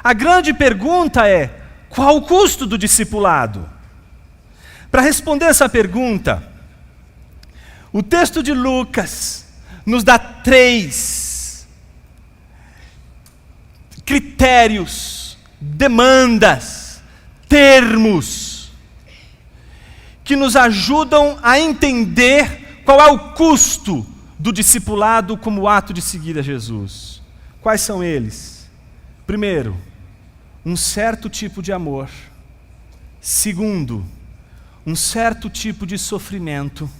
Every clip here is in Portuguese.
A grande pergunta é: qual o custo do discipulado? Para responder essa pergunta, o texto de Lucas nos dá 3 critérios, demandas, termos, que nos ajudam a entender qual é o custo do discipulado como ato de seguir a Jesus. Quais são eles? Primeiro, um certo tipo de amor. Segundo, um certo tipo de sofrimento.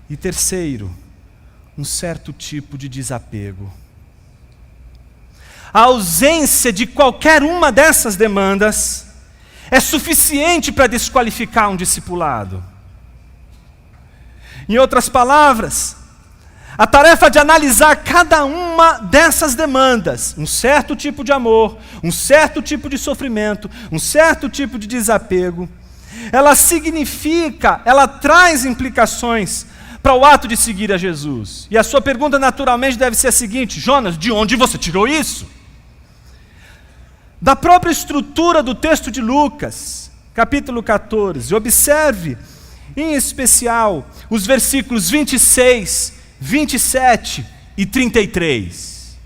E terceiro, um certo tipo de desapego. A ausência de qualquer uma dessas demandas é suficiente para desqualificar um discipulado. Em outras palavras, a tarefa de analisar cada uma dessas demandas, um certo tipo de amor, um certo tipo de sofrimento, um certo tipo de desapego, ela traz implicações para o ato de seguir a Jesus. E a sua pergunta naturalmente deve ser a seguinte: Jonas, de onde você tirou isso? Da própria estrutura do texto de Lucas, capítulo 14. Observe, em especial, os versículos 26, 27 e 33.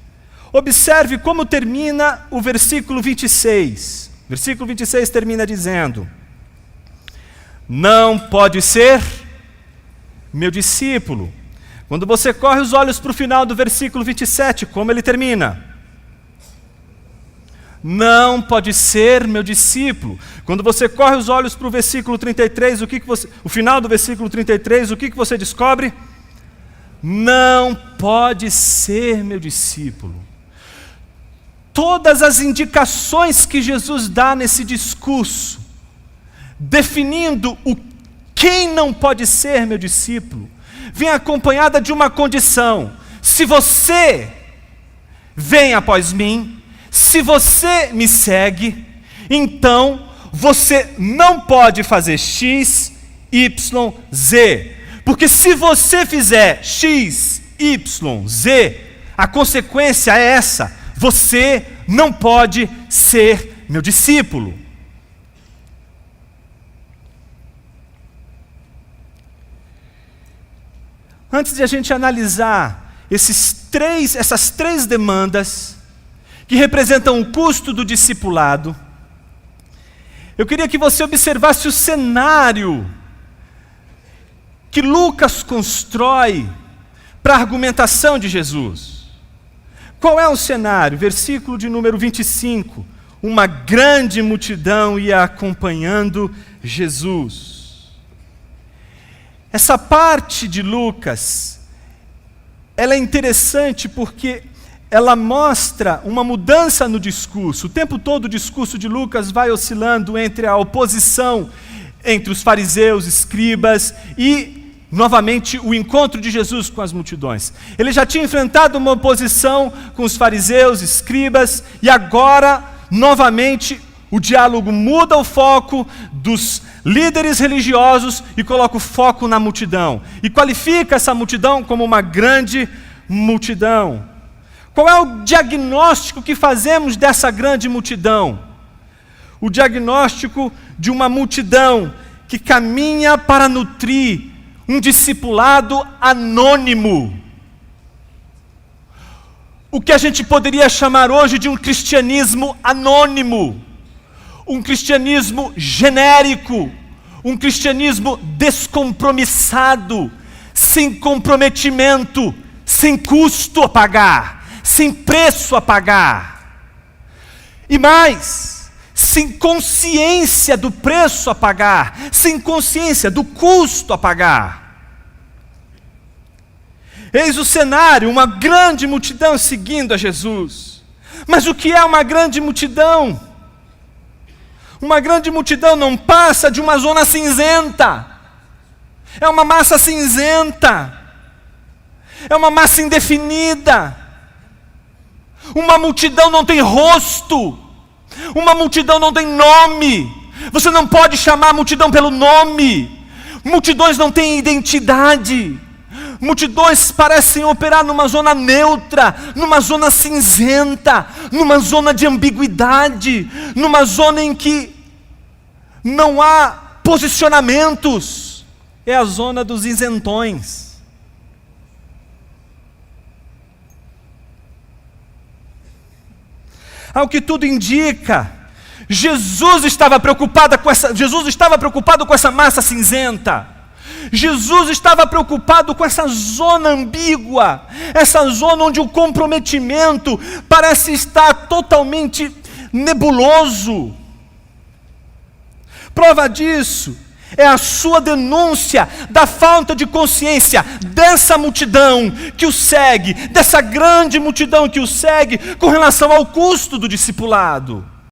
Observe como termina o versículo 26. Versículo 26 termina dizendo: não pode ser meu discípulo. Quando você corre os olhos para o final do versículo 27, como ele termina? Não pode ser meu discípulo. Quando você corre os olhos para o versículo 33, o final do versículo 33, o que você descobre? Não pode ser meu discípulo. Todas as indicações que Jesus dá nesse discurso, definindo quem não pode ser meu discípulo, vem acompanhada de uma condição: se você vem após mim, se você me segue, então você não pode fazer X, Y, Z. Porque se você fizer X, Y, Z, a consequência é essa: você não pode ser meu discípulo. Antes de a gente analisar essas três demandas que representam o custo do discipulado, eu queria que você observasse o cenário que Lucas constrói para a argumentação de Jesus. Qual é o cenário? Versículo de número 25. Uma grande multidão ia acompanhando Jesus. Essa parte de Lucas, ela é interessante porque ela mostra uma mudança no discurso. O tempo todo o discurso de Lucas vai oscilando entre a oposição entre os fariseus, escribas e, novamente, o encontro de Jesus com as multidões. Ele já tinha enfrentado uma oposição com os fariseus, escribas, e agora, novamente, o diálogo muda o foco dos líderes religiosos e coloca o foco na multidão. E qualifica essa multidão como uma grande multidão. Qual é o diagnóstico que fazemos dessa grande multidão? O diagnóstico de uma multidão que caminha para nutrir um discipulado anônimo. O que a gente poderia chamar hoje de um cristianismo anônimo. Um cristianismo genérico. Um cristianismo descompromissado. Sem comprometimento. Sem custo a pagar. Sem preço a pagar. E mais, sem consciência do preço a pagar, sem consciência do custo a pagar. Eis o cenário, uma grande multidão seguindo a Jesus. Mas o que é uma grande multidão? Uma grande multidão não passa de uma zona cinzenta. É uma massa cinzenta. É uma massa indefinida. Uma multidão não tem rosto. Uma multidão não tem nome. Você não pode chamar a multidão pelo nome. Multidões não têm identidade. Multidões parecem operar numa zona neutra, numa zona cinzenta, numa zona de ambiguidade, numa zona em que não há posicionamentos. É a zona dos isentões. Ao que tudo indica, Jesus estava preocupado com essa massa cinzenta. Jesus estava preocupado com essa zona ambígua, essa zona onde o comprometimento parece estar totalmente nebuloso. Prova disso é a sua denúncia da falta de consciência dessa multidão que o segue, dessa grande multidão que o segue, com relação ao custo do discipulado.